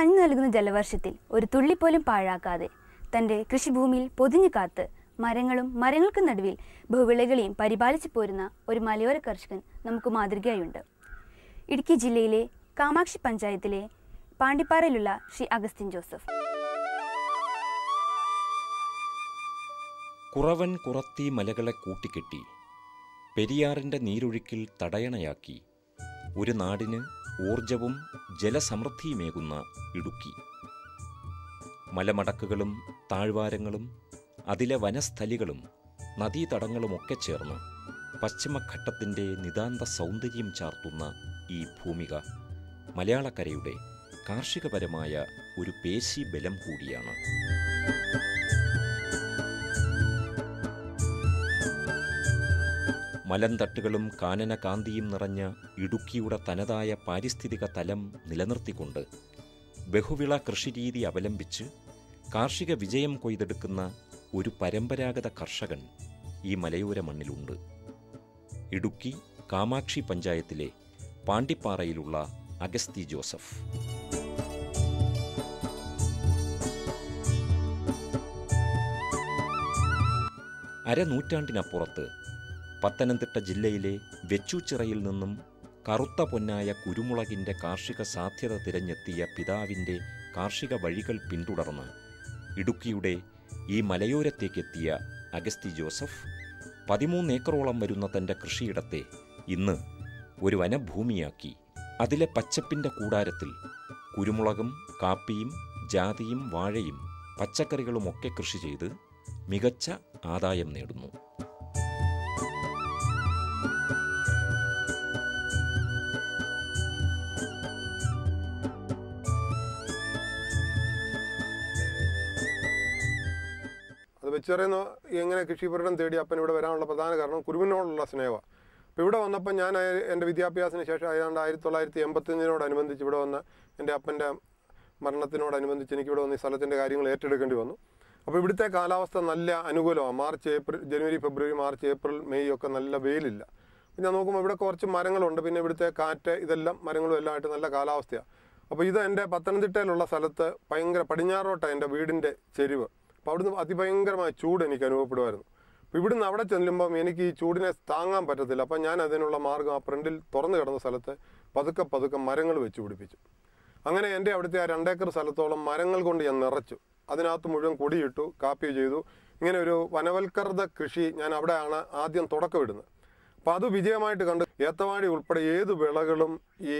കനിഞ്ഞു നൽകുന്ന ജലവർഷത്തിൽ ഒരു തുള്ളിപ്പോലും പാഴാക്കാതെ തൻ്റെ കൃഷിഭൂമിയിൽ പൊതിഞ്ഞു കാത്ത് മരങ്ങളും മരങ്ങൾക്ക് നടുവിൽ ബഹുവിളകളെയും പരിപാലിച്ചു പോരുന്ന ഒരു മലയോര കർഷകൻ നമുക്ക് മാതൃകയായുണ്ട്. ഇടുക്കി ജില്ലയിലെ കാമാക്ഷി പഞ്ചായത്തിലെ പാണ്ടിപ്പാറയിലുള്ള ശ്രീ അഗസ്റ്റിൻ ജോസഫ്. കുറവൻ കുറത്തി മലകളെ കൂട്ടിക്കെട്ടി പെരിയാറിൻ്റെ നീരൊഴുക്കിൽ തടയണയാക്കി ഒരു നാടിന് ഊർജവും ജലസമൃദ്ധിയുമേകുന്ന ഇടുക്കി. മലമടക്കുകളും താഴ്വാരങ്ങളും അതിലെ വനസ്ഥലികളും നദീതടങ്ങളുമൊക്കെ ചേർന്ന് പശ്ചിമഘട്ടത്തിൻ്റെ നിതാന്ത സൗന്ദര്യം ചാർത്തുന്ന ഈ ഭൂമിക മലയാളക്കരയുടെ കാർഷികപരമായ ഒരു പേശി ബലം കൂടിയാണ്. മലന്തട്ടുകളും കാനന കാന്തിയും നിറഞ്ഞ ഇടുക്കിയുടെ തനതായ പാരിസ്ഥിതിക തലം നിലനിർത്തിക്കൊണ്ട് ബഹുവിള കൃഷിരീതി അവലംബിച്ച് കാർഷിക വിജയം കൊയ്തെടുക്കുന്ന ഒരു പരമ്പരാഗത കർഷകൻ ഈ മലയോര മണ്ണിലുണ്ട്. ഇടുക്കി കാമാക്ഷി പഞ്ചായത്തിലെ പാണ്ടിപ്പാറയിലുള്ള അഗസ്തി ജോസഫ്. അരനൂറ്റാണ്ടിനപ്പുറത്ത് പത്തനംതിട്ട ജില്ലയിലെ വെച്ചൂച്ചിറയിൽ നിന്നും കറുത്ത പൊന്നായ കുരുമുളകിൻ്റെ കാർഷിക സാധ്യത തിരഞ്ഞെത്തിയ പിതാവിൻ്റെ കാർഷിക വഴികൾ പിന്തുടർന്ന് ഇടുക്കിയുടെ ഈ മലയോരത്തേക്കെത്തിയ അഗസ്തി ജോസഫ് 13 ഏക്കറോളം വരുന്ന തൻ്റെ കൃഷിയിടത്തെ ഇന്ന് ഒരു വനഭൂമിയാക്കി അതിലെ പച്ചപ്പിൻ്റെ കൂടാരത്തിൽ കുരുമുളകും കാപ്പിയും ജാതിയും വാഴയും പച്ചക്കറികളുമൊക്കെ കൃഷി ചെയ്ത് മികച്ച ആദായം നേടുന്നു. വെച്ചറിയുന്ന എങ്ങനെ കൃഷിഭരണം തേടി അപ്പൻ ഇവിടെ വരാനുള്ള പ്രധാന കാരണം കുരുവിനോടുള്ള സ്നേഹമാണ്. അപ്പോൾ ഇവിടെ വന്നപ്പോൾ ഞാൻ എൻ്റെ വിദ്യാഭ്യാസത്തിന് ശേഷം ഏതാണ്ട് 1985 ഇവിടെ വന്ന് എൻ്റെ അപ്പൻ്റെ മരണത്തിനോടനുബന്ധിച്ച് എനിക്കിവിടെ വന്ന് ഈ സ്ഥലത്തിൻ്റെ കാര്യങ്ങൾ ഏറ്റെടുക്കേണ്ടി വന്നു. അപ്പോൾ ഇവിടുത്തെ കാലാവസ്ഥ നല്ല അനുകൂലമാണ്. ജനുവരി, ഫെബ്രുവരി, മാർച്ച്, ഏപ്രിൽ, മെയ് ഒക്കെ നല്ല വെയിലില്ല. അപ്പോൾ ഞാൻ നോക്കുമ്പോൾ ഇവിടെ കുറച്ച് മരങ്ങളുണ്ട്. പിന്നെ ഇവിടുത്തെ കാറ്റ് ഇതെല്ലാം മരങ്ങളും എല്ലാം ആയിട്ട് നല്ല കാലാവസ്ഥയാണ്. അപ്പോൾ ഇത് എൻ്റെ പത്തനംതിട്ടയിലുള്ള സ്ഥലത്ത് ഭയങ്കര പടിഞ്ഞാറോട്ടാണ് എൻ്റെ വീടിൻ്റെ ചെരിവ്. അപ്പോൾ അവിടുന്ന് അതിഭയങ്കരമായ ചൂട് എനിക്ക് അനുഭവപ്പെടുമായിരുന്നു. അപ്പോൾ ഇവിടുന്ന് അവിടെ ചെല്ലുമ്പം എനിക്ക് ഈ ചൂടിനെ താങ്ങാൻ പറ്റത്തില്ല. അപ്പം ഞാൻ അതിനുള്ള മാർഗ്ഗം ആ ഫ്രണ്ടിൽ തുറന്നു കിടന്ന സ്ഥലത്ത് പതുക്കെ മരങ്ങൾ വെച്ച് പിടിപ്പിച്ചു. അങ്ങനെ എൻ്റെ അവിടുത്തെ ആ 2 ഏക്കർ സ്ഥലത്തോളം മരങ്ങൾ കൊണ്ട് ഞാൻ നിറച്ചു. അതിനകത്ത് മുഴുവൻ കൊടിയിട്ടു, കാപ്പി ചെയ്തു. ഇങ്ങനെ ഒരു വനവൽക്കൃത കൃഷി ഞാൻ അവിടെയാണ് ആദ്യം തുടക്കമിടുന്നത്. അപ്പോൾ അത് വിജയമായിട്ട് കണ്ട് ഏത്തവാഴ ഉൾപ്പെടെ ഏത് വിളകളും ഈ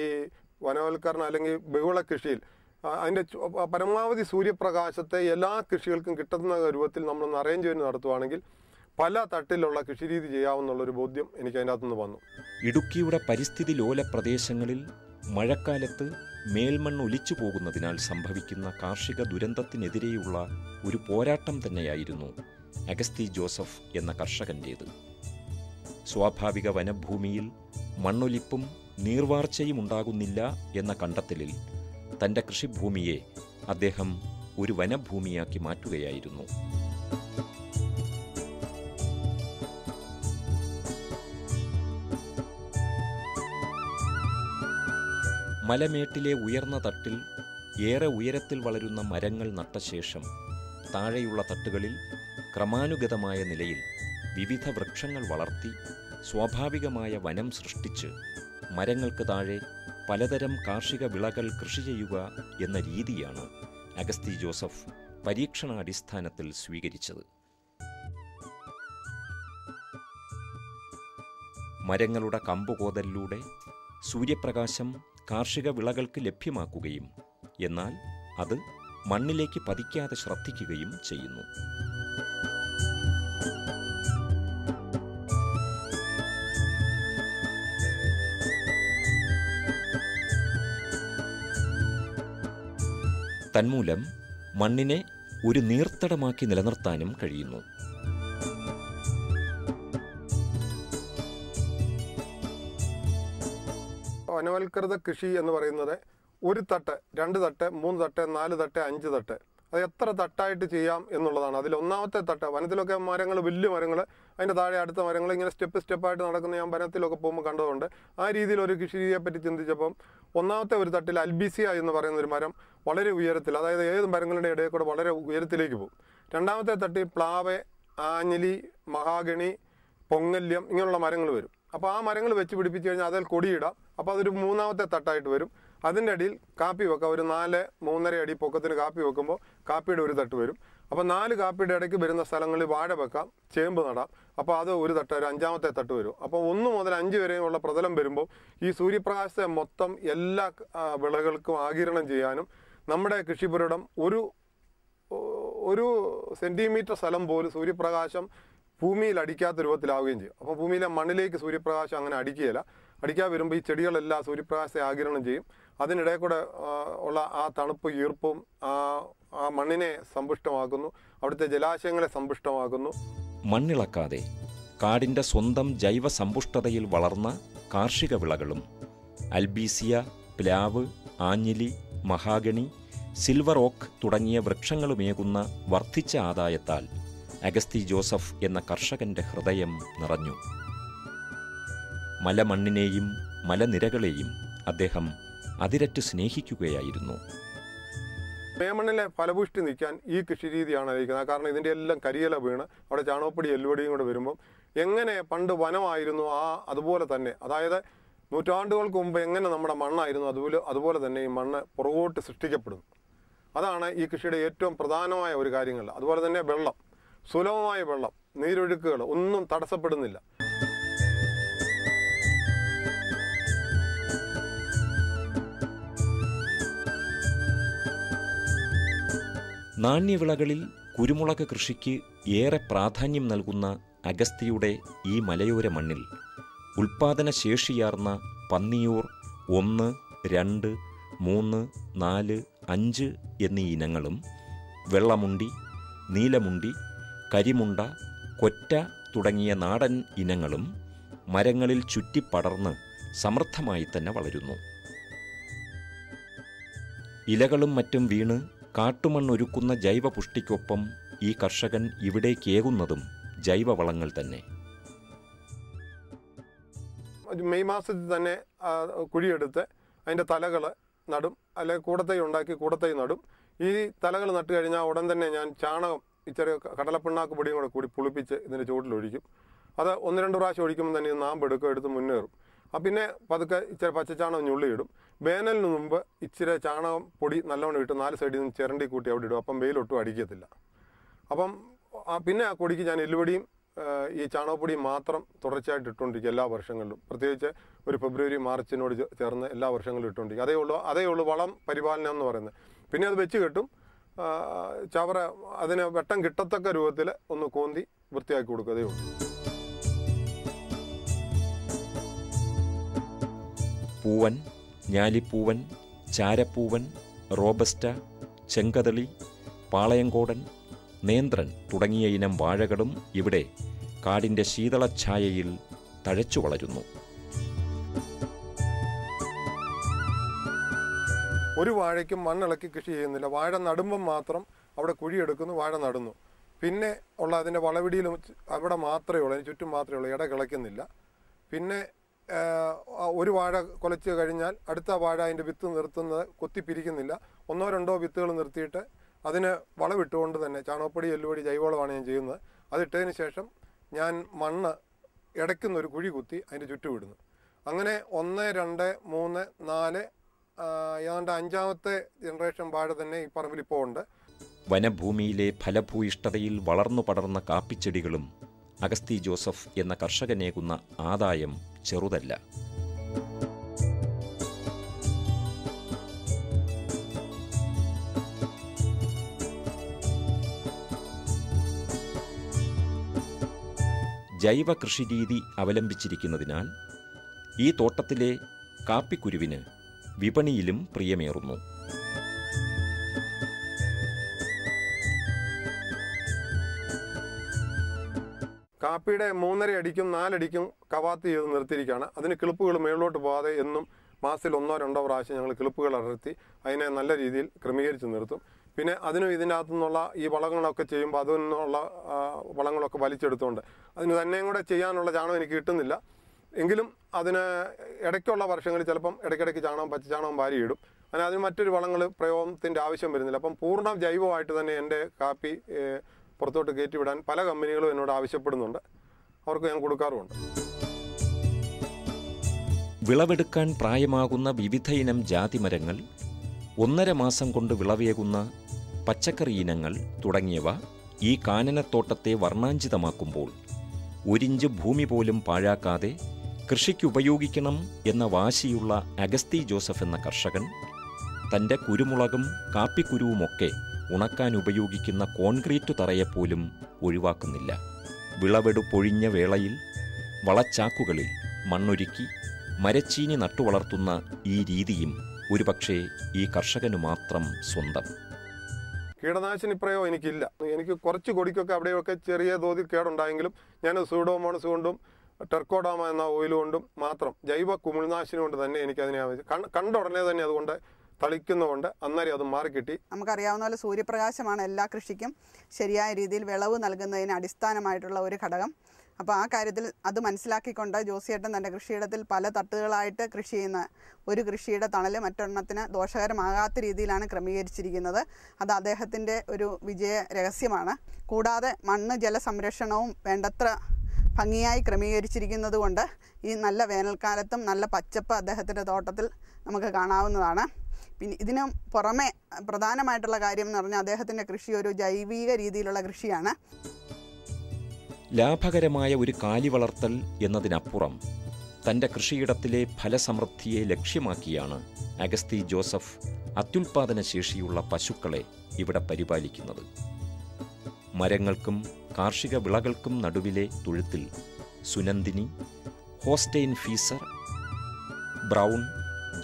വനവൽക്കരണം അല്ലെങ്കിൽ ബഹുള കൃഷിയിൽ അതിൻ്റെ പരമാവധി സൂര്യപ്രകാശത്തെ എല്ലാ കൃഷികൾക്കും കിട്ടുന്ന രൂപത്തിൽ നമ്മളൊന്ന് അറേഞ്ച്മെൻറ്റ് നടത്തുവാണെങ്കിൽ പല തട്ടിലുള്ള കൃഷിരീതി ചെയ്യാവുന്നുള്ളൊരു ബോധ്യം എനിക്ക് അതിൻ്റെ അകത്തുനിന്ന് വന്നു. ഇടുക്കിയുടെ പരിസ്ഥിതി ലോല പ്രദേശങ്ങളിൽ മഴക്കാലത്ത് മേൽമണ്ണ് ഒലിച്ചു പോകുന്നതിനാൽ സംഭവിക്കുന്ന കാർഷിക ദുരന്തത്തിനെതിരെയുള്ള ഒരു പോരാട്ടം തന്നെയായിരുന്നു അഗസ്തി ജോസഫ് എന്ന കർഷകൻ്റേത്. സ്വാഭാവിക വനഭൂമിയിൽ മണ്ണൊലിപ്പും നീർവാർച്ചയും ഉണ്ടാകുന്നില്ല എന്ന കണ്ടെത്തലിൽ തൻ്റെ കൃഷിഭൂമിയെ അദ്ദേഹം ഒരു വനഭൂമിയാക്കി മാറ്റുകയായിരുന്നു. മലമേട്ടിലെ ഉയർന്ന തട്ടിൽ ഏറെ ഉയരത്തിൽ വളരുന്ന മരങ്ങൾ നട്ട ശേഷം താഴെയുള്ള തട്ടുകളിൽ ക്രമാനുഗതമായ നിലയിൽ വിവിധ വൃക്ഷങ്ങൾ വളർത്തി സ്വാഭാവികമായ വനം സൃഷ്ടിച്ച് മരങ്ങൾക്ക് താഴെ പലതരം കാർഷിക വിളകൾ കൃഷി ചെയ്യുക എന്ന രീതിയാണ് അഗസ്തി ജോസഫ് പരീക്ഷണാടിസ്ഥാനത്തിൽ സ്വീകരിച്ചത്. മരങ്ങളുടെ കമ്പുകോതലിലൂടെ സൂര്യപ്രകാശം കാർഷിക വിളകൾക്ക് ലഭ്യമാക്കുകയും എന്നാൽ അത് മണ്ണിലേക്ക് പതിക്കാതെ ശ്രദ്ധിക്കുകയും ചെയ്യുന്നു. തന്മൂലം മണ്ണിനെ ഒരു നീർത്തടമാക്കി നിലനിർത്താനും കഴിയുന്നു. വനവൽക്കൃത കൃഷി എന്ന് പറയുന്നത് ഒരു തട്ട്, 2 തട്ട്, 3 തട്ട്, 4 തട്ട്, 5 തട്ട്, അത് എത്ര തട്ടായിട്ട് ചെയ്യാം എന്നുള്ളതാണ്. അതിൽ ഒന്നാമത്തെ തട്ട്, വനത്തിലൊക്കെ മരങ്ങൾ വലിയ മരങ്ങൾ അതിൻ്റെ താഴെ അടുത്ത മരങ്ങൾ ഇങ്ങനെ സ്റ്റെപ്പായിട്ട് നടക്കുന്ന ഞാൻ വനത്തിലൊക്കെ പോകുമ്പോൾ കണ്ടതുകൊണ്ട് ആ രീതിയിൽ ഒരു കൃഷി രീതിയെപ്പറ്റി ചിന്തിച്ചപ്പം ഒന്നാമത്തെ ഒരു തട്ടിൽ അൽബീസിയ എന്ന് പറയുന്ന ഒരു മരം വളരെ ഉയരത്തിൽ, അതായത് ഏത് മരങ്ങളുടെ ഇടയിൽ കൂടെ വളരെ ഉയരത്തിലേക്ക് പോകും. രണ്ടാമത്തെ തട്ടിൽ പ്ലാവ്, ആഞ്ഞിലി, മഹാഗണി, പൊങ്ങല്യം ഇങ്ങനെയുള്ള മരങ്ങൾ വരും. അപ്പോൾ ആ മരങ്ങൾ വെച്ച് പിടിപ്പിച്ച് കഴിഞ്ഞാൽ അതിൽ കൊടിയിടാം. അപ്പോൾ അതൊരു മൂന്നാമത്തെ തട്ടായിട്ട് വരും. അതിൻ്റെ അടിയിൽ കാപ്പി വെക്കാം. ഒരു 4-3.5 അടി പൊക്കത്തിന് കാപ്പി വെക്കുമ്പോൾ കാപ്പിയുടെ ഒരു തട്ട് വരും. അപ്പോൾ 4 കാപ്പിയുടെ ഇടയ്ക്ക് വരുന്ന സ്ഥലങ്ങളിൽ വാഴ വെക്കാം, ചേമ്പ് നടാം. അപ്പോൾ അത് ഒരു തട്ട്, ഒരു 5ാമത്തെ തട്ട് വരും. അപ്പോൾ 1 മുതൽ 5 വരെയുള്ള പ്രതലം വരുമ്പോൾ ഈ സൂര്യപ്രകാശത്തെ മൊത്തം എല്ലാ വിളകൾക്കും ആഗിരണം ചെയ്യാനും നമ്മുടെ കൃഷിപുരടം ഒരു സെൻറ്റിമീറ്റർ സ്ഥലം പോലും സൂര്യപ്രകാശം ഭൂമിയിൽ അടിക്കാത്ത രൂപത്തിലാവുകയും ചെയ്യും. അപ്പോൾ ഭൂമിയിലെ മണ്ണിലേക്ക് സൂര്യപ്രകാശം അങ്ങനെ അടിക്കാതെ വരുമ്പോൾ ഈ ചെടികളെല്ലാം സൂര്യപ്രകാശത്തെ ആഗിരണം ചെയ്യും. അതിനിടയിൽ കൂടെ ഉള്ള ആ തണുപ്പ്, ഈർപ്പും ആ മണ്ണിനെ സമ്പുഷ്ടമാക്കുന്നു, അവിടുത്തെ ജലാശയങ്ങളെ സമ്പുഷ്ടമാക്കുന്നു. മണ്ണിളക്കാതെ കാടിൻ്റെ സ്വന്തം ജൈവ സമ്പുഷ്ടതയിൽ വളർന്ന കാർഷിക വിളകളും അൽബീസിയ, പ്ലാവ്, ആഞ്ഞിലി, മഹാഗണി, സിൽവർ ഓക്ക് തുടങ്ങിയ വൃക്ഷങ്ങളുമേകുന്ന വർദ്ധിച്ച ആദായത്താൽ അഗസ്തി ജോസഫ് എന്ന കർഷകൻ്റെ ഹൃദയം നിറഞ്ഞു. മലമണ്ണിനെയും മലനിരകളെയും അദ്ദേഹം അതിരറ്റ് സ്നേഹിക്കുകയായിരുന്നു. മേമണ്ണിലെ ഫലപുഷ്ടി നിൽക്കാൻ ഈ കൃഷി രീതിയാണ് ഇരിക്കുന്നത്. കാരണം ഇതിൻ്റെ എല്ലാം കരിയില വീണ് അവിടെ ചാണകപ്പൊടി എല്ലുപൊടിയും കൂടെ വരുമ്പം എങ്ങനെ പണ്ട് വനമായിരുന്നു അതുപോലെ തന്നെ, അതായത് നൂറ്റാണ്ടുകൾക്ക് മുമ്പ് എങ്ങനെ നമ്മുടെ മണ്ണായിരുന്നു അതുപോലെ തന്നെ ഈ മണ്ണ് പുറകോട്ട് സൃഷ്ടിക്കപ്പെടുന്നു. അതാണ് ഈ കൃഷിയുടെ ഏറ്റവും പ്രധാനമായ ഒരു കാര്യങ്ങൾ. അതുപോലെ തന്നെ വെള്ളം, സുലഭമായ വെള്ളം, നീരൊഴുക്കുകൾ ഒന്നും തടസ്സപ്പെടുന്നില്ല. നാണ്യവിളകളിൽ കുരുമുളക് കൃഷിക്ക് ഏറെ പ്രാധാന്യം നൽകുന്ന അഗസ്തിയുടെ ഈ മലയോര മണ്ണിൽ ഉൽപാദനശേഷിയാർന്ന പന്നിയൂർ 1, 2, 3, 4, 5 എന്നീ ഇനങ്ങളും വെള്ളമുണ്ടി, നീലമുണ്ടി, കരിമുണ്ട, കൊറ്റ തുടങ്ങിയ നാടൻ ഇനങ്ങളും മരങ്ങളിൽ ചുറ്റിപ്പടർന്ന് സമൃദ്ധമായി തന്നെ വളരുന്നു. ഇലകളും മറ്റും വീണ് കാട്ടുമണ്ണൊരുക്കുന്ന ജൈവപുഷ്ടിക്കൊപ്പം ഈ കർഷകൻ ഇവിടേക്കേകുന്നതും ജൈവവളങ്ങൾ തന്നെ. മെയ് മാസത്തിൽ തന്നെ കുഴിയെടുത്ത് അതിൻ്റെ തലകൾ നടും, അല്ലെങ്കിൽ കൂടത്തൈ ഉണ്ടാക്കി കൂടത്തൈ നടും. ഈ തലകൾ നട്ട് കഴിഞ്ഞാൽ ഉടൻ തന്നെ ഞാൻ ചാണകം, ഇച്ചിരി കടലപ്പിണ്ണാക്ക് പൊടിയും കൂടി പുളിപ്പിച്ച് ഇതിൻ്റെ ചുവട്ടിലൊഴിക്കും. അത് 1-2 പ്രാവശ്യം ഒഴിക്കുമ്പോൾ തന്നെ നാമ്പെടുക്കും, എടുത്ത് മുന്നേറും. പിന്നെ പതുക്കെ ഇച്ചിരി പച്ചച്ചാണകം ഞുള്ളിയിടും. വേനലിന് മുമ്പ് ഇച്ചിരി ചാണകം പൊടി നല്ലവണ്ണം ഇട്ട് 4 സൈഡിൽ നിന്ന് ചിരണ്ടി കൂട്ടി അവിടെ ഇടും. അപ്പം വെയിലൊട്ടും അടിക്കത്തില്ല. അപ്പം പിന്നെ ആ കൊടിക്ക് ഞാൻ എല്ലുപൊടിയും ഈ ചാണകപ്പൊടിയും മാത്രം തുടർച്ചയായിട്ട് ഇട്ടുകൊണ്ടിരിക്കും എല്ലാ വർഷങ്ങളിലും. പ്രത്യേകിച്ച് ഒരു ഫെബ്രുവരി മാർച്ചിനോട് ചേർന്ന് എല്ലാ വർഷങ്ങളിലും ഇട്ടുകൊണ്ടിരിക്കും. അതേ ഉള്ളൂ വളം പരിപാലനം എന്ന് പറയുന്നത്. പിന്നെ അത് വെച്ച് കെട്ടും, ചവറ അതിന് വെട്ടം കിട്ടത്തക്ക രൂപത്തിൽ ഒന്ന് കോന്തി വൃത്തിയാക്കി കൊടുക്കുകയേ ഉള്ളൂ. പൂവൻ, ഞാലിപ്പൂവൻ, ചാരപ്പൂവൻ, റോബസ്റ്റ, ചെങ്കതളി, പാളയങ്കോടൻ, നേന്ത്രൻ തുടങ്ങിയ ഇനം വാഴകളും ഇവിടെ കാടിൻ്റെ ശീതളഛായയിൽ തഴച്ചു വളരുന്നു. ഒരു വാഴയ്ക്കും മണ്ണിളക്കി കൃഷി ചെയ്യുന്നില്ല. വാഴ നടുമ്പം മാത്രം അവിടെ കുഴിയെടുക്കുന്നു, വാഴ നടുന്നു. പിന്നെ ഉള്ള അതിൻ്റെ വളവിടിയിലും അവിടെ മാത്രമേ ഉള്ളൂ, അതിന് ചുറ്റും മാത്രമേ ഉള്ളൂ, ഇട കിളയ്ക്കുന്നില്ല. പിന്നെ ഒരു വാഴ കുലച്ച് കഴിഞ്ഞാൽ അടുത്ത വാഴ അതിൻ്റെ വിത്ത് നിർത്തുന്നത് കൊത്തിപ്പിരിക്കുന്നില്ല. 1-2 വിത്തുകൾ നിർത്തിയിട്ട് അതിന് വളമിട്ടുകൊണ്ട് തന്നെ ചാണകപ്പൊടി, എല്ലുപൊടി, ജൈവവളമാണ് ഞാൻ ചെയ്യുന്നത്. അതിട്ടതിന് ശേഷം ഞാൻ മണ്ണ് ഇടയ്ക്കുന്നൊരു കുഴി കുത്തി അതിൻ്റെ ചുറ്റും ഇടുന്നു. അങ്ങനെ 1, 2, 3, 4 ഏതാണ്ട് 5ാമത്തെ ജനറേഷൻ വാഴ തന്നെ ഈ പറമ്പിൽ ഇപ്പോൾ ഉണ്ട്. വനഭൂമിയിലെ ഫലഭൂയിഷ്ഠതയിൽ വളർന്നു പടർന്ന കാപ്പിച്ചെടികളും അഗസ്തി ജോസഫ് എന്ന കർഷകനേകുന്ന ആദായം ചെറുതല്ല. ജൈവ കൃഷിരീതി അവലംബിച്ചിരിക്കുന്നതിനാൽ ഈ തോട്ടത്തിലെ കാപ്പിക്കുരുവിന് വിപണിയിലും പ്രിയമേറുന്നു. കാപ്പിയുടെ 3.5 അടിക്കും 4 അടിക്കും കവാത്ത് ചെയ്ത് നിർത്തിയിരിക്കുകയാണ്. അതിന് കിളിപ്പുകൾ മേളിലോട്ട് പോകാതെ എന്നും മാസത്തിൽ 1-2 പ്രാവശ്യം ഞങ്ങൾ കിളിപ്പുകൾ അടർത്തി അതിനെ നല്ല രീതിയിൽ ക്രമീകരിച്ച് നിർത്തും. പിന്നെ അതിനും ഇതിനകത്തു നിന്നുള്ള ഈ വളങ്ങളൊക്കെ ചെയ്യുമ്പോൾ അതിൽ നിന്നുള്ള വളങ്ങളൊക്കെ വലിച്ചെടുത്തുകൊണ്ട് അതിന് തന്നെയും കൂടെ ചെയ്യാനുള്ള ചാണകം എനിക്ക് കിട്ടുന്നില്ല. എങ്കിലും അതിന് ഇടയ്ക്കുള്ള വർഷങ്ങളിൽ ചിലപ്പം ഇടയ്ക്കിടയ്ക്ക് പച്ചച്ചാണകം വാരിയിടും. അതിന് മറ്റൊരു വളങ്ങൾ പ്രയോഗത്തിൻ്റെ ആവശ്യം വരുന്നില്ല. അപ്പം പൂർണ്ണ ജൈവമായിട്ട് തന്നെ എൻ്റെ കാപ്പി പുറത്തോട്ട് കയറ്റിവിടാൻ പല കമ്പനികളും എന്നോട് ആവശ്യപ്പെടുന്നുണ്ട്. അവർക്ക് ഞാൻ കൊടുക്കാറുമുണ്ട്. വിളവെടുക്കാൻ പ്രായമാകുന്ന വിവിധ ഇനം ജാതിമരങ്ങൾ, 1.5 മാസം കൊണ്ട് വിളവേകുന്ന പച്ചക്കറി ഇനങ്ങൾ തുടങ്ങിയവ ഈ കാനനത്തോട്ടത്തെ വർണ്ണാഞ്ചിതമാക്കുമ്പോൾ 1 ഇഞ്ച് ഭൂമി പോലും പാഴാക്കാതെ കൃഷിക്കുപയോഗിക്കണം എന്ന വാശിയുള്ള അഗസ്തി ജോസഫ് എന്ന കർഷകൻ തൻ്റെ കുരുമുളകും കാപ്പിക്കുരുവുമൊക്കെ ഉണക്കാൻ ഉപയോഗിക്കുന്ന കോൺക്രീറ്റ് തറയെപ്പോലും ഒഴിവാക്കുന്നില്ല. വിളവെടുപ്പൊഴിഞ്ഞ വേളയിൽ വളച്ചാക്കുകളിൽ മണ്ണൊരുക്കി മരച്ചീനി നട്ടുവളർത്തുന്ന ഈ രീതിയും ഒരുപക്ഷേ ഈ കർഷകന് മാത്രം സ്വന്തം. കീടനാശിനി പ്രയോഗം എനിക്കില്ല. എനിക്ക് കുറച്ച് കൊടിക്കൊക്കെ അവിടെയൊക്കെ ചെറിയ തോതിൽ കേടുണ്ടായെങ്കിലും ഞാൻ സൂഡോമോണസ് കൊണ്ടും ടെർക്കോഡാമ എന്ന ഓയിൽ കൊണ്ടും മാത്രം ജൈവ കുമിൾനാശിനി കൊണ്ട് തന്നെ എനിക്കതിനെ ആവശ്യം കണ്ട ഉടനെ തന്നെ അതുകൊണ്ട് തളിക്കുന്നതുകൊണ്ട് അന്നേരം അത് മാറിക്കിട്ടി. നമുക്കറിയാവുന്ന പോലെ സൂര്യപ്രകാശമാണ് എല്ലാ കൃഷിക്കും ശരിയായ രീതിയിൽ വിളവ് നൽകുന്നതിന് അടിസ്ഥാനമായിട്ടുള്ള ഒരു ഘടകം. അപ്പോൾ ആ കാര്യത്തിൽ അത് മനസ്സിലാക്കിക്കൊണ്ട് ജോസിയേട്ടൻ തൻ്റെ കൃഷിയിടത്തിൽ പല തട്ടുകളായിട്ട് കൃഷി ചെയ്യുന്ന ഒരു കൃഷിയുടെ തണൽ മറ്റൊരെണ്ണത്തിന് ദോഷകരമാകാത്ത രീതിയിലാണ് ക്രമീകരിച്ചിരിക്കുന്നത്. അത് അദ്ദേഹത്തിൻ്റെ ഒരു വിജയ രഹസ്യമാണ്. കൂടാതെ മണ്ണ് ജലസംരക്ഷണവും വേണ്ടത്ര ഭംഗിയായി ക്രമീകരിച്ചിരിക്കുന്നത് കൊണ്ട് ഈ നല്ല വേനൽക്കാലത്തും നല്ല പച്ചപ്പ് അദ്ദേഹത്തിൻ്റെ തോട്ടത്തിൽ നമുക്ക് കാണാവുന്നതാണ്. പിന്നെ ഇതിന് പുറമെ പ്രധാനമായിട്ടുള്ള കാര്യം എന്ന് പറഞ്ഞാൽ അദ്ദേഹത്തിൻ്റെ കൃഷി ഒരു ജൈവിക രീതിയിലുള്ള കൃഷിയാണ്. ലാഭകരമായ ഒരു കാലി വളർത്തൽ എന്നതിനപ്പുറം തൻ്റെ കൃഷിയിടത്തിലെ ഫലസമൃദ്ധിയെ ലക്ഷ്യമാക്കിയാണ് അഗസ്തി ജോസഫ് അത്യുൽപാദന ശേഷിയുള്ള പശുക്കളെ ഇവിടെ പരിപാലിക്കുന്നത്. മരങ്ങൾക്കും കാർഷിക വിളകൾക്കും നടുവിലെ തൊഴുത്തിൽ സുനന്ദിനി, ഹോസ്റ്റൈൻ ഫീസർ, ബ്രൗൺ,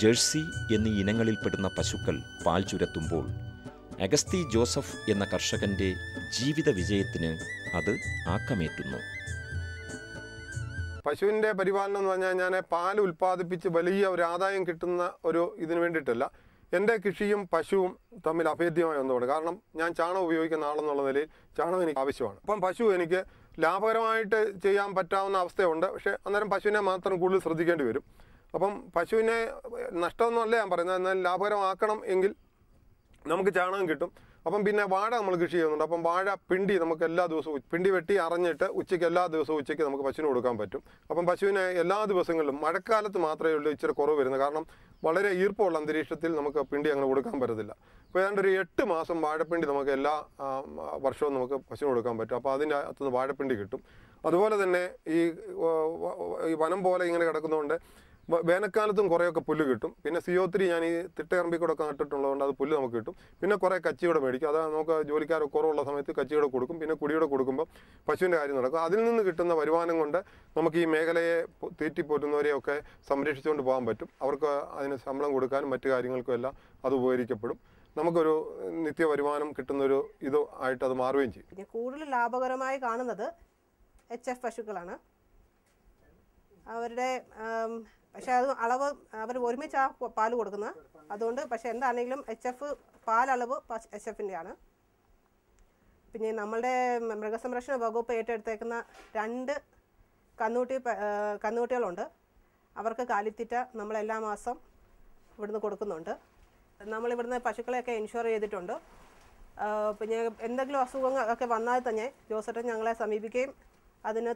ജേഴ്സി എന്നീ ഇനങ്ങളിൽപ്പെടുന്ന പശുക്കൾ പാൽ ചുരത്തുമ്പോൾ അഗസ്തി ജോസഫ് എന്ന കർഷകൻ്റെ ജീവിത വിജയത്തിന് അത് ആക്കമേറ്റുന്നു. പശുവിൻ്റെ പരിപാലനം എന്ന് പറഞ്ഞാൽ ഞാൻ പാൽ ഉൽപ്പാദിപ്പിച്ച് വലിയ ഒരു ആദായം കിട്ടുന്ന ഒരു ഇതിന് വേണ്ടിയിട്ടല്ല. എൻ്റെ കൃഷിയും പശുവും തമ്മിൽ അഭേദ്യമായ ഒന്നുകൊണ്ട്. കാരണം ഞാൻ ചാണകം ഉപയോഗിക്കുന്ന ആളെന്നുള്ള നിലയിൽ ചാണകം എനിക്ക് ആവശ്യമാണ്. അപ്പം പശു എനിക്ക് ലാഭകരമായിട്ട് ചെയ്യാൻ പറ്റാവുന്ന അവസ്ഥയുണ്ട്. പക്ഷേ അന്നേരം പശുവിനെ മാത്രം കൂടുതൽ ശ്രദ്ധിക്കേണ്ടി വരും. അപ്പം പശുവിനെ നഷ്ടമൊന്നുമല്ല ഞാൻ പറയുന്നത്. എന്നാൽ ലാഭകരമാക്കണം എങ്കിൽ നമുക്ക് ചാണകം കിട്ടും. അപ്പം പിന്നെ വാഴ നമ്മൾ കൃഷി ചെയ്യുന്നുണ്ട്. അപ്പം വാഴ പിണ്ടി നമുക്ക് എല്ലാ ദിവസവും പിണ്ടി വെട്ടി അറിഞ്ഞിട്ട് എല്ലാ ദിവസവും ഉച്ചയ്ക്ക് നമുക്ക് പശുവിന് കൊടുക്കാൻ പറ്റും. അപ്പം പശുവിനെ എല്ലാ ദിവസങ്ങളിലും മഴക്കാലത്ത് മാത്രമേ ഉള്ളൂ ഇച്ചിരി കുറവ് വരുന്നത്. കാരണം വളരെ ഈർപ്പമുള്ള അന്തരീക്ഷത്തിൽ നമുക്ക് പിണ്ടി അങ്ങനെ കൊടുക്കാൻ പറ്റത്തില്ല. അപ്പോൾ ഏതാണ്ട് ഒരു 8 മാസം വാഴപ്പിണ്ടി നമുക്ക് എല്ലാ വർഷവും നമുക്ക് പശുവിന് കൊടുക്കാൻ പറ്റും. അപ്പോൾ അതിൻ്റെ അകത്തുനിന്ന് വാഴപ്പിണ്ടി കിട്ടും. അതുപോലെ തന്നെ ഈ വനം പോലെ ഇങ്ങനെ കിടക്കുന്നതുകൊണ്ട് വേനൽക്കാലത്തും കുറേയൊക്കെ പുല്ല് കിട്ടും. പിന്നെ CO3 ഞാൻ ഈ തിട്ടയറമ്പിക്കൂടൊക്കെ നട്ടിട്ടുള്ളതുകൊണ്ട് അത് പുല്ല് നമുക്ക് കിട്ടും. പിന്നെ കുറേ കച്ചിയുടെ മേടിക്കും. അത് നമുക്ക് ജോലിക്കാരൊക്കെ കുറവുള്ള സമയത്ത് കച്ചിയുടെ കൊടുക്കും. പിന്നെ കുടിയുടെ കൊടുക്കുമ്പോൾ പശുവിൻ്റെ കാര്യം നടക്കും. അതിൽ നിന്ന് കിട്ടുന്ന വരുമാനം കൊണ്ട് നമുക്ക് ഈ മേഖലയെ തീറ്റിപ്പോറ്റുന്നവരെയൊക്കെ സംരക്ഷിച്ചുകൊണ്ട് പോകാൻ പറ്റും. അവർക്ക് അതിന് ശമ്പളം കൊടുക്കാനും മറ്റു കാര്യങ്ങൾക്കും എല്ലാം അത് ഉപകരിക്കപ്പെടും. നമുക്കൊരു നിത്യ വരുമാനം കിട്ടുന്നൊരു ഇത് ആയിട്ട് അത് മാറുകയും ചെയ്യും. പിന്നെ കൂടുതൽ ലാഭകരമായി കാണുന്നത് HF പശുക്കളാണ്. അവരുടെ പക്ഷേ അത് അളവ് അവർ ഒരുമിച്ച് പാല് കൊടുക്കുന്നത്. അതുകൊണ്ട് പക്ഷേ എന്താണെങ്കിലും HF പാലളവ് HFൻ്റെയാണ്. പിന്നെ നമ്മളുടെ മൃഗസംരക്ഷണ വകുപ്പ് ഏറ്റെടുത്തേക്കുന്ന 2 കന്നുകുട്ടികളുണ്ട്. അവർക്ക് കാലിത്തീറ്റ നമ്മൾ എല്ലാ മാസം ഇവിടുന്ന് കൊടുക്കുന്നുണ്ട്. നമ്മളിവിടുന്ന് പശുക്കളെയൊക്കെ ഇൻഷുർ ചെയ്തിട്ടുണ്ട്. പിന്നെ എന്തെങ്കിലും അസുഖങ്ങളൊക്കെ വന്നാൽ തന്നെ ജോസേട്ടൻ ഞങ്ങളെ സമീപിക്കുകയും അതിൻ്റെ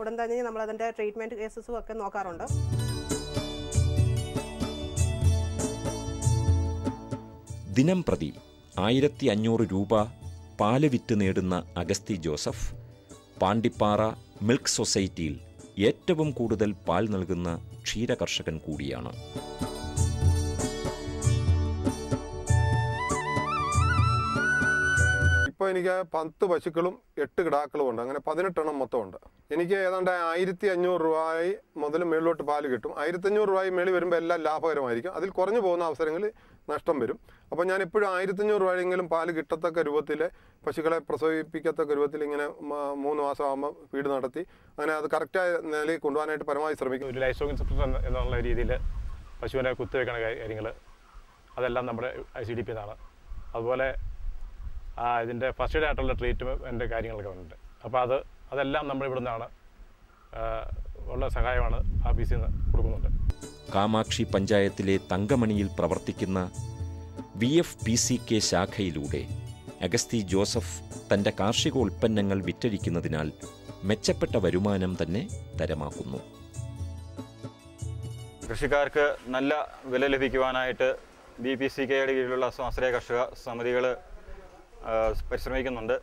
ഉടൻ തന്നെ നമ്മളതിൻ്റെ ട്രീറ്റ്മെൻറ്റ് കേസസും ഒക്കെ നോക്കാറുണ്ട്. ദിനം പ്രതി 1500 രൂപ പാല് വിറ്റ് നേടുന്ന അഗസ്തി ജോസഫ് പാണ്ടിപ്പാറ മിൽക്ക് സൊസൈറ്റിയിൽ ഏറ്റവും കൂടുതൽ പാൽ നൽകുന്ന ക്ഷീരകർഷകൻ കൂടിയാണ്. ഇപ്പോൾ എനിക്ക് 10 പശുക്കളും 8 കിടാക്കളും ഉണ്ട്. അങ്ങനെ 18 എണ്ണം മൊത്തമുണ്ട്. എനിക്ക് ഏതാണ്ട് 1500 രൂപ മുതൽ മേളിലോട്ട് പാല് കിട്ടും. 1500 രൂപ മേളിൽ വരുമ്പോൾ എല്ലാം ലാഭകരമായിരിക്കും. അതിൽ കുറഞ്ഞു പോകുന്ന അവസരങ്ങളിൽ നഷ്ടം വരും. അപ്പോൾ ഞാൻ എപ്പോഴും 1500 രൂപയെങ്കിലും പാല് കിട്ടത്തക്ക രൂപത്തിൽ പശുക്കളെ പ്രസവിപ്പിക്കത്തക്ക രൂപത്തിൽ ഇങ്ങനെ 3 മാസം ആകുമ്പോൾ ഫീഡ് നടത്തി അങ്ങനെ അത് കറക്റ്റായ നിലയിൽ കൊണ്ടുപോകാനായിട്ട് പരമാവധി ശ്രമിക്കും. ഒരു ലൈഫ് സ്റ്റോക്ക് ഇൻസ്പെക്ടർ എന്നുള്ള രീതിയിൽ പശുവിനെ കുത്തിവെക്കണ കാര്യങ്ങൾ അതെല്ലാം നമ്മുടെ ICDP ന്നാണ്. അതുപോലെ ഇതിൻ്റെ ഫസ്റ്റ് എയ്ഡ് ആയിട്ടുള്ള ട്രീറ്റ്മെൻറ്റ് കാര്യങ്ങളൊക്കെ ഉണ്ട്. അപ്പോൾ അതെല്ലാം നമ്മൾ ഇവിടെ നിന്നാണ് ഉള്ള സഹായമാണ് ആഫീസിൽ നിന്ന് കൊടുക്കുന്നുണ്ട്. കാമാക്ഷി പഞ്ചായത്തിലെ തങ്കമണിയിൽ പ്രവർത്തിക്കുന്ന VFPCK ശാഖയിലൂടെ അഗസ്തി ജോസഫ് തൻ്റെ കാർഷിക ഉൽപ്പന്നങ്ങൾ വിറ്റഴിക്കുന്നതിനാൽ മെച്ചപ്പെട്ട വരുമാനം തന്നെ തരമാക്കുന്നു. കൃഷിക്കാർക്ക് നല്ല വില ലഭിക്കുവാനായിട്ട് VPCKയുടെ കീഴിലുള്ള സ്വാശ്രയ കർഷക സമിതികൾ പരിശ്രമിക്കുന്നുണ്ട്.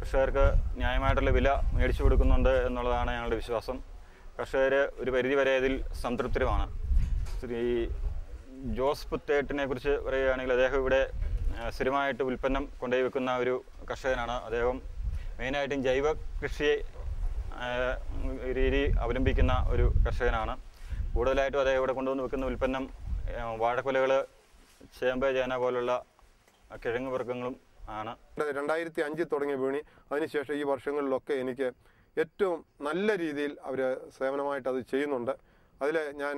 കർഷകർക്ക് ന്യായമായിട്ടുള്ള വില മേടിച്ചു കൊടുക്കുന്നുണ്ട് എന്നുള്ളതാണ് ഞങ്ങളുടെ വിശ്വാസം. കർഷകർ ഒരു പരിധിവരെ ഇതിൽ സംതൃപ്തരുമാണ്. ശ്രീ ജോസ് പുത്തേട്ടിനെ കുറിച്ച് പറയുകയാണെങ്കിൽ അദ്ദേഹം ഇവിടെ സ്ഥിരമായിട്ട് ഉൽപ്പന്നം കൊണ്ടുപോയി വെക്കുന്ന ഒരു കർഷകനാണ്. അദ്ദേഹം മെയിനായിട്ടും ജൈവ കൃഷി രീതി അവലംബിക്കുന്ന ഒരു കർഷകനാണ്. കൂടുതലായിട്ടും അദ്ദേഹം ഇവിടെ കൊണ്ടുവന്ന് വെക്കുന്ന ഉൽപ്പന്നം വാഴക്കൊലകൾ, ചേമ്പ്, ചേന പോലുള്ള കിഴങ്ങ് വർഗ്ഗങ്ങളും ആണ്. 2005 തുടങ്ങിയ വിപണി, അതിനുശേഷം ഈ വർഷങ്ങളിലൊക്കെ എനിക്ക് ഏറ്റവും നല്ല രീതിയിൽ അവർ സേവനമായിട്ട് അത് ചെയ്യുന്നുണ്ട്. അതിൽ ഞാൻ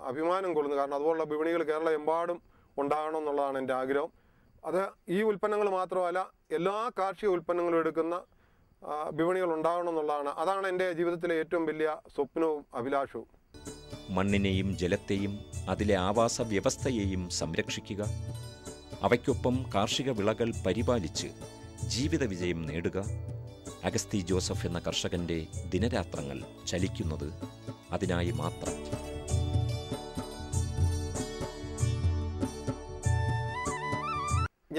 അഭിമാനം കൊള്ളുന്നു. കാരണം അതുപോലുള്ള വിപണികൾ കേരളം എമ്പാടും ഉണ്ടാകണം എന്നുള്ളതാണ് എൻ്റെ ആഗ്രഹം. അത് ഈ ഉൽപ്പന്നങ്ങൾ മാത്രമല്ല, എല്ലാ കാർഷിക ഉൽപ്പന്നങ്ങളും എടുക്കുന്ന വിപണികൾ ഉണ്ടാകണം എന്നുള്ളതാണ്. അതാണ് എൻ്റെ ജീവിതത്തിലെ ഏറ്റവും വലിയ സ്വപ്നവും അഭിലാഷവും. മണ്ണിനെയും ജലത്തെയും അതിലെ ആവാസ വ്യവസ്ഥയെയും സംരക്ഷിക്കുക, അവയ്ക്കൊപ്പം കാർഷിക വിളകൾ പരിപാലിച്ച് ജീവിത വിജയം നേടുക. അഗസ്തി ജോസഫ് എന്ന കർഷകൻ്റെ ദിനരാത്രങ്ങൾ ചലിക്കുന്നത് അതിനായി മാത്രം.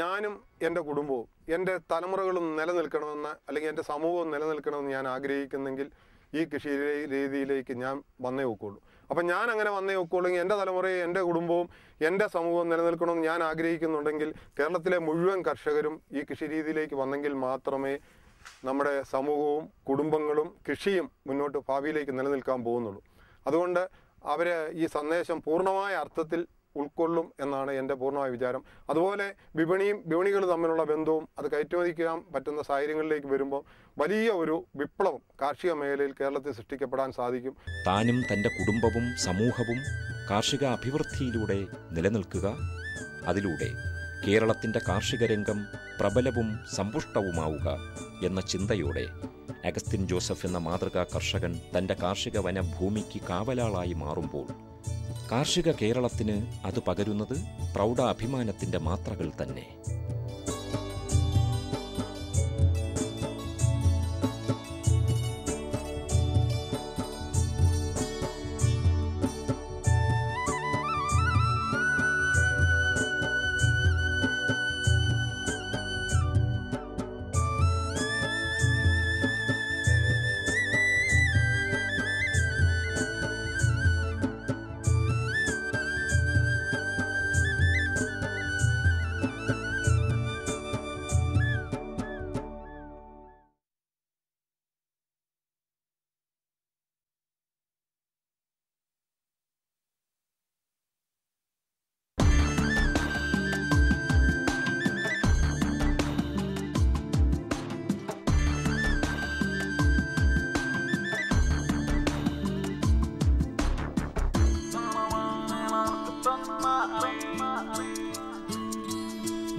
ഞാനും എൻ്റെ കുടുംബവും എൻ്റെ തലമുറകളും നിലനിൽക്കണമെന്ന്, അല്ലെങ്കിൽ എൻ്റെ സമൂഹവും നിലനിൽക്കണമെന്ന് ഞാൻ ആഗ്രഹിക്കുന്നെങ്കിൽ ഈ കൃഷി രീതിയിലേക്ക് ഞാൻ വന്നേ ഒക്കുള്ളൂ. അപ്പം ഞാൻ അങ്ങനെ വന്നേ ഒക്കുള്ളെങ്കിൽ എൻ്റെ തലമുറയും എൻ്റെ കുടുംബവും എൻ്റെ സമൂഹവും നിലനിൽക്കണമെന്ന് ഞാൻ ആഗ്രഹിക്കുന്നുണ്ടെങ്കിൽ കേരളത്തിലെ മുഴുവൻ കർഷകരും ഈ കൃഷി രീതിയിലേക്ക് വന്നെങ്കിൽ മാത്രമേ നമ്മുടെ സമൂഹവും കുടുംബങ്ങളും കൃഷിയും മുന്നോട്ട് ഭാവിയിലേക്ക് നിലനിൽക്കാൻ പോകുന്നുള്ളൂ. അതുകൊണ്ട് അവർ ഈ സന്ദേശം പൂർണ്ണമായ അർത്ഥത്തിൽ ഉൾക്കൊള്ളും എന്നാണ് എൻ്റെ പൂർണ്ണമായ വിചാരം. അതുപോലെ വിപണികൾ തമ്മിലുള്ള ബന്ധവും അത് കയറ്റുമതിക്കാൻ പറ്റുന്ന സാഹചര്യങ്ങളിലേക്ക് വരുമ്പോൾ വലിയ ഒരു വിപ്ലവം കാർഷിക മേഖലയിൽ കേരളത്തിൽ സൃഷ്ടിക്കപ്പെടാൻ സാധിക്കും. താനും തൻ്റെ കുടുംബവും സമൂഹവും കാർഷിക അഭിവൃദ്ധിയിലൂടെ നിലനിൽക്കുക, അതിലൂടെ കേരളത്തിൻ്റെ കാർഷിക രംഗം പ്രബലവും സമ്പുഷ്ടവുമാവുക എന്ന ചിന്തയോടെ അഗസ്റ്റിൻ ജോസഫ് എന്ന മാതൃകാ കർഷകൻ തൻ്റെ കാർഷിക വനഭൂമിക്ക് കാവലാളായി മാറുമ്പോൾ കാർഷിക കേരളത്തിന് അത് പകരുന്നത് പ്രൗഢാഭിമാനത്തിൻ്റെ മാത്രകൾ തന്നെ.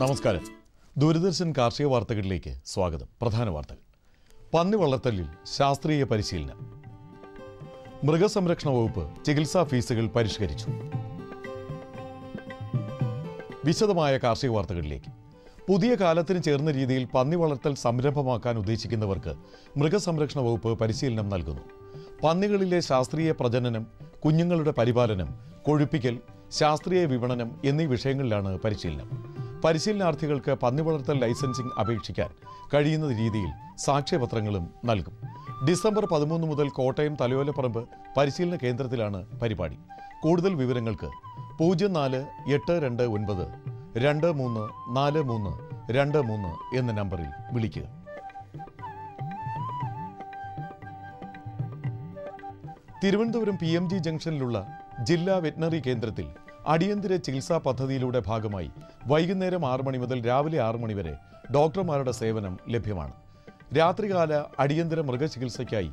നമസ്കാരം. ദൂരദർശൻ കാർഷിക വാർത്തകളിലേക്ക് സ്വാഗതം. പ്രധാന വാർത്തകൾ. പന്നി വളർത്തലിൽ ശാസ്ത്രീയ പരിശീലനം. മൃഗസംരക്ഷണ വകുപ്പ് ചികിത്സാ ഫീസുകൾ പരിഷ്കരിച്ചു. വിശദമായ കാർഷിക വാർത്തകളിലേക്ക്. പുതിയ കാലത്തിന് ചേർന്ന രീതിയിൽ പന്നി വളർത്തൽ സംരംഭമാക്കാൻ ഉദ്ദേശിക്കുന്നവർക്ക് മൃഗസംരക്ഷണ വകുപ്പ് പരിശീലനം നൽകുന്നു. പന്നികളിലെ ശാസ്ത്രീയ പ്രജനനം, കുഞ്ഞുങ്ങളുടെ പരിപാലനം, കൊഴുപ്പിക്കൽ, ശാസ്ത്രീയ വിപണനം എന്നീ വിഷയങ്ങളിലാണ് പരിശീലനം. പരിശീലനാർത്ഥികൾക്ക് പന്നി വളർത്തൽ ലൈസൻസിംഗ് അപേക്ഷിക്കാൻ കഴിയുന്ന രീതിയിൽ സാക്ഷ്യപത്രങ്ങളും നൽകും. ഡിസംബർ 13 മുതൽ കോട്ടയം തലയോലപ്പറമ്പ് പരിശീലന കേന്ദ്രത്തിലാണ് പരിപാടി. കൂടുതൽ വിവരങ്ങൾക്ക് 04-829 234323 എന്ന നമ്പറിൽ വിളിക്കുക. തിരുവനന്തപുരം PMG ജംഗ്ഷനിലുള്ള ജില്ലാ വെറ്റിനറി കേന്ദ്രത്തിൽ അടിയന്തര ചികിത്സാ പദ്ധതിയിലൂടെ ഭാഗമായി വൈകുന്നേരം 6 മണി മുതൽ രാവിലെ 6 മണി വരെ ഡോക്ടർമാരുടെ സേവനം ലഭ്യമാണ്. രാത്രികാല അടിയന്തര മൃഗചികിത്സയ്ക്കായി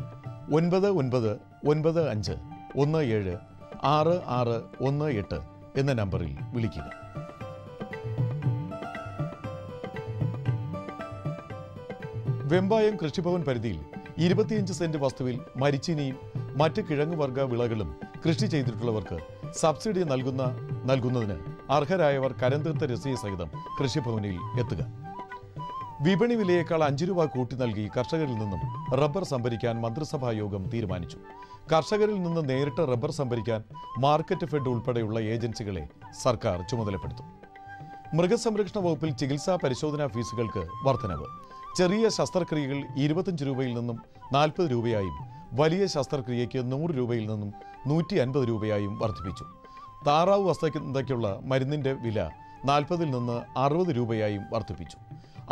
9995176618 എന്ന നമ്പറിൽ വിളിക്കുക. വെമ്പായം കൃഷിഭവൻ പരിധിയിൽ 25 സെന്റ് വസ്തുവിൽ മരിച്ചീനിയും മറ്റ് കിഴങ്ങുവർഗ വിളകളും കൃഷി ചെയ്തിട്ടുള്ളവർക്ക് സബ്സിഡി നൽകുന്നതിന് അർഹരായവർ കരംതീർത്ത രസീത് സഹിതം കൃഷിഭവനിൽ എത്തുക. വിപണി വിലയേക്കാൾ 5 രൂപ കൂട്ടി നൽകി കർഷകരിൽ നിന്നും റബ്ബർ സംഭരിക്കാൻ മന്ത്രിസഭാ യോഗം തീരുമാനിച്ചു. കർഷകരിൽ നിന്ന് നേരിട്ട് റബ്ബർ സംഭരിക്കാൻ മാർക്കറ്റ് ഫെഡ് ഉൾപ്പെടെയുള്ള ഏജൻസികളെ സർക്കാർ ചുമതലപ്പെടുത്തും. മൃഗസംരക്ഷണ വകുപ്പിൽ ചികിത്സാ പരിശോധനാ ഫീസുകൾക്ക് വർധനവ്. ചെറിയ ശസ്ത്രക്രിയകൾ 25 രൂപയിൽ നിന്നും 40 രൂപയായും വലിയ ശസ്ത്രക്രിയയ്ക്ക് 100 രൂപയിൽ നിന്നും 150 രൂപയായും വർദ്ധിപ്പിച്ചു. താറാവ് വസ്തുതയ്ക്കുള്ള മരുന്നിന്റെ വില 40 നിന്ന് 60 രൂപയായും വർദ്ധിപ്പിച്ചു.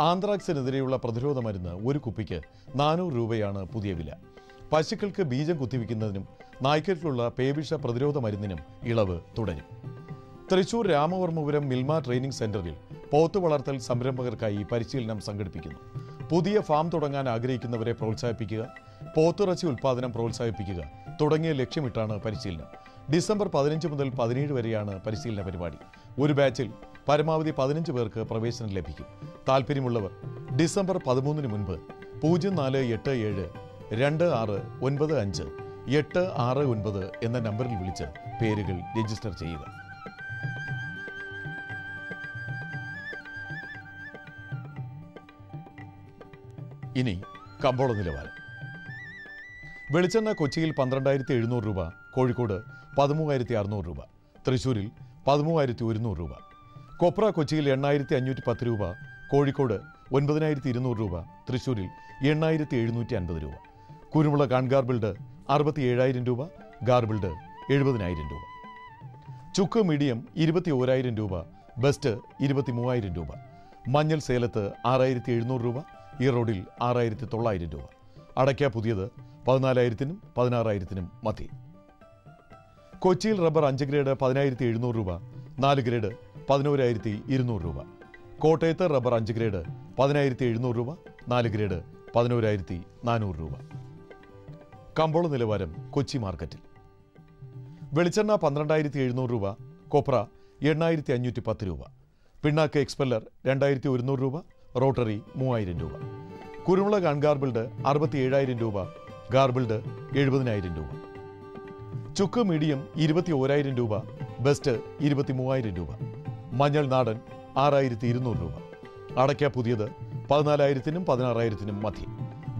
ആന്ത്രാക്സിനെതിരെയുള്ള പ്രതിരോധ മരുന്ന് ഒരു കുപ്പിക്ക് 400 രൂപയാണ് പുതിയ വില. പശുക്കൾക്ക് ബീജം കുത്തിവെക്കുന്നതിനും നായ്ക്കൾക്കുള്ള പേവിഷ പ്രതിരോധ മരുന്നിനും ഇളവ് തുടരും. തൃശൂർ രാമവർമ്മപുരം മിൽമ ട്രെയിനിംഗ് സെന്ററിൽ പോത്ത് വളർത്തൽ സംരംഭകർക്കായി പരിശീലനം സംഘടിപ്പിക്കുന്നു. പുതിയ ഫാം തുടങ്ങാൻ ആഗ്രഹിക്കുന്നവരെ പ്രോത്സാഹിപ്പിക്കുക, പോത്തിറച്ചി ഉൽപ്പാദനം പ്രോത്സാഹിപ്പിക്കുക തുടങ്ങിയ ലക്ഷ്യമിട്ടാണ് പരിശീലനം. ഡിസംബർ 15 മുതൽ 17 വരെയാണ് പരിശീലന പരിപാടി. ഒരു ബാച്ചിൽ പരമാവധി 15 പേർക്ക് പ്രവേശനം ലഭിക്കും. താൽപ്പര്യമുള്ളവർ ഡിസംബർ 13 മുൻപ് 0487 2695 869 എന്ന നമ്പറിൽ വിളിച്ച് പേരുകൾ രജിസ്റ്റർ ചെയ്യുക. ഇനി കമ്പോള നിലവാരം. വെളിച്ചെണ്ണ കൊച്ചിയിൽ 12,700 രൂപ, കോഴിക്കോട് 13,600 രൂപ, തൃശൂരിൽ 13,100 രൂപ. കൊപ്ര കൊച്ചിയിൽ 8,510 രൂപ, കോഴിക്കോട് 9,200 രൂപ, തൃശൂരിൽ 8,750 രൂപ. കുരുമുളക് ഗാർബിൾഡ് 67,000 രൂപ, ഗാർബിൾഡ് 70,000 രൂപ. ചുക്ക് മീഡിയം 21,000 രൂപ, ബെസ്റ്റ് 23,000 രൂപ. മഞ്ഞൾ സേലത്ത് 6,700 രൂപ, ഈറോഡിൽ 6,900 രൂപ. അടയ്ക്ക പുതിയത് 14,000-നും 16,000-നും മധ്യേ. കൊച്ചിയിൽ റബ്ബർ 5 ഗ്രേഡ് 10,700 രൂപ, 4 ഗ്രേഡ് 11,200 രൂപ. കോട്ടയത്ത് റബ്ബർ 5 ഗ്രേഡ് 10,700 രൂപ, 4 ഗ്രേഡ് 11,400 രൂപ. കമ്പോള നിലവാരം കൊച്ചി മാർക്കറ്റിൽ. വെളിച്ചെണ്ണ 12,700 രൂപ, കൊപ്ര 8,510 രൂപ, പിണ്ണാക്ക് എക്സ്പെല്ലർ 2,100 രൂപ, റോട്ടറി 3,000 രൂപ. കുരുമുളക് അൺഗാർബിൾഡ് 67,000 രൂപ, ഗാർബിൾഡ് 70,000 രൂപ. ചുക്ക് മീഡിയം 21,000 രൂപ, ബെസ്റ്റ് 23,000 രൂപ. മഞ്ഞൾ നാടൻ 6,200 രൂപ. അടയ്ക്ക പുതിയത് 14,000-നും 16,000-നും മധ്യേ.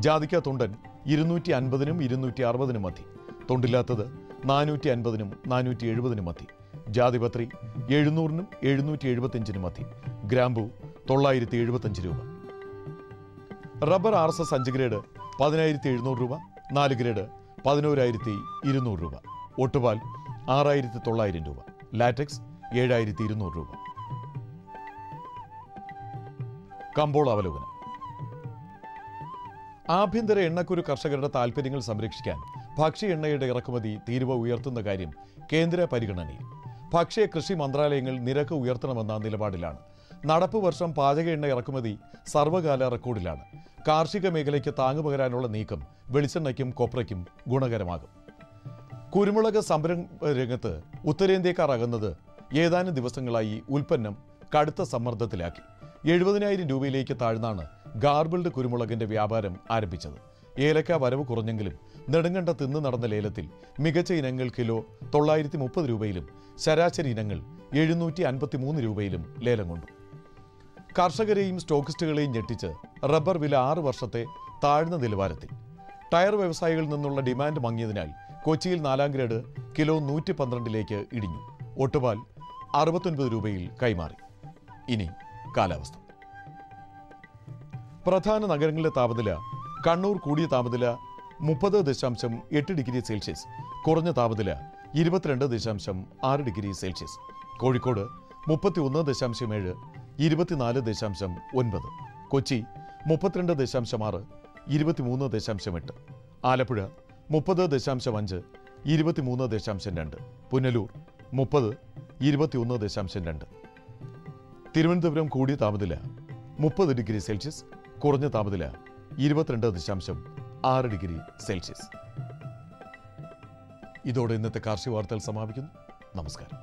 ജാതിക്ക തൊണ്ടൻ 250-നും 260-നും മധ്യേ. തൊണ്ടില്ലാത്തത് 450-നും 470-നും മധ്യേ. ജാതിപത്രി 700-നും 775-നും മധ്യേ. ഗ്രാമ്പു 975 രൂപ. റബ്ബർ RSS 5 ഗ്രേഡ് 10,700 രൂപ, 4 ഗ്രേഡ് 11,200 രൂപ. ഒട്ടുപാൽ 6,900 രൂപ. ലാറ്റക്സ് 7,200 രൂപ. കമ്പോള അവലോകനം. ആഭ്യന്തര എണ്ണക്കുരു കർഷകരുടെ താൽപ്പര്യങ്ങൾ സംരക്ഷിക്കാൻ ഭക്ഷ്യ എണ്ണയുടെ ഇറക്കുമതി തീരുവ ഉയർത്തുന്ന കാര്യം കേന്ദ്ര പരിഗണനയിൽ. ഭക്ഷ്യ കൃഷി മന്ത്രാലയങ്ങൾ നിരക്ക് ഉയർത്തണമെന്ന നിലപാടിലാണ്. നടപ്പ് വർഷം പാചക എണ്ണ ഇറക്കുമതി സർവ്വകാല റെക്കോർഡിലാണ്. കാർഷിക മേഖലയ്ക്ക് താങ്ങുപകരാനുള്ള നീക്കം വെളിച്ചെണ്ണയ്ക്കും കൊപ്രയ്ക്കും ഗുണകരമാകും. കുരുമുളക് സംരംഭ രംഗത്ത് ഉത്തരേന്ത്യക്കാർ അകന്നത് ഏതാനും ദിവസങ്ങളായി ഉൽപ്പന്നം കടുത്ത സമ്മർദ്ദത്തിലാക്കി. 70,000 രൂപയിലേക്ക് താഴ്ന്നാണ് ഗാർബിൾഡ് കുരുമുളകിന്റെ വ്യാപാരം ആരംഭിച്ചത്. ഏലക്ക വരവ് കുറഞ്ഞെങ്കിലും നെടുങ്കണ്ടത്ത് ഇന്ന് നടന്ന ലേലത്തിൽ മികച്ച ഇനങ്ങൾ കിലോ 930 രൂപയിലും ശരാശരി ഇനങ്ങൾ 753 രൂപയിലും ലേലം കൊണ്ടു. കർഷകരെയും സ്റ്റോക്കിസ്റ്റുകളെയും ഞെട്ടിച്ച് റബ്ബർ വില 6 വർഷത്തെ താഴ്ന്ന നിലവാരത്തിൽ. ടയർ വ്യവസായികളിൽ നിന്നുള്ള ഡിമാൻഡ് മങ്ങിയതിനാൽ കൊച്ചിയിൽ 4 ഗ്രേഡ് കിലോ 112-ലേക്ക് ഇടിഞ്ഞു. ഒട്ടുപാൽ 69 രൂപയിൽ കൈമാറി. ഇനി കാലാവസ്ഥ. പ്രധാന നഗരങ്ങളിലെ താപനില. കണ്ണൂർ കൂടിയ താപനില 30.8 ഡിഗ്രി സെൽഷ്യസ്, കുറഞ്ഞ താപനില 22.6 ഡിഗ്രി സെൽഷ്യസ്. കോഴിക്കോട് 31.7, 24.9. കൊച്ചി 32.6, 23.8. ആലപ്പുഴ 30.5, 23.2. പുനലൂർ 30, 21.2. തിരുവനന്തപുരം കൂടിയ താപനില 30 ഡിഗ്രി സെൽഷ്യസ്, കുറഞ്ഞ താപനില 22.6 ഡിഗ്രി സെൽഷ്യസ്. ഇതോടെ ഇന്നത്തെ കാർഷിക വാർത്തകൾ സമാപിക്കുന്നു. നമസ്കാരം.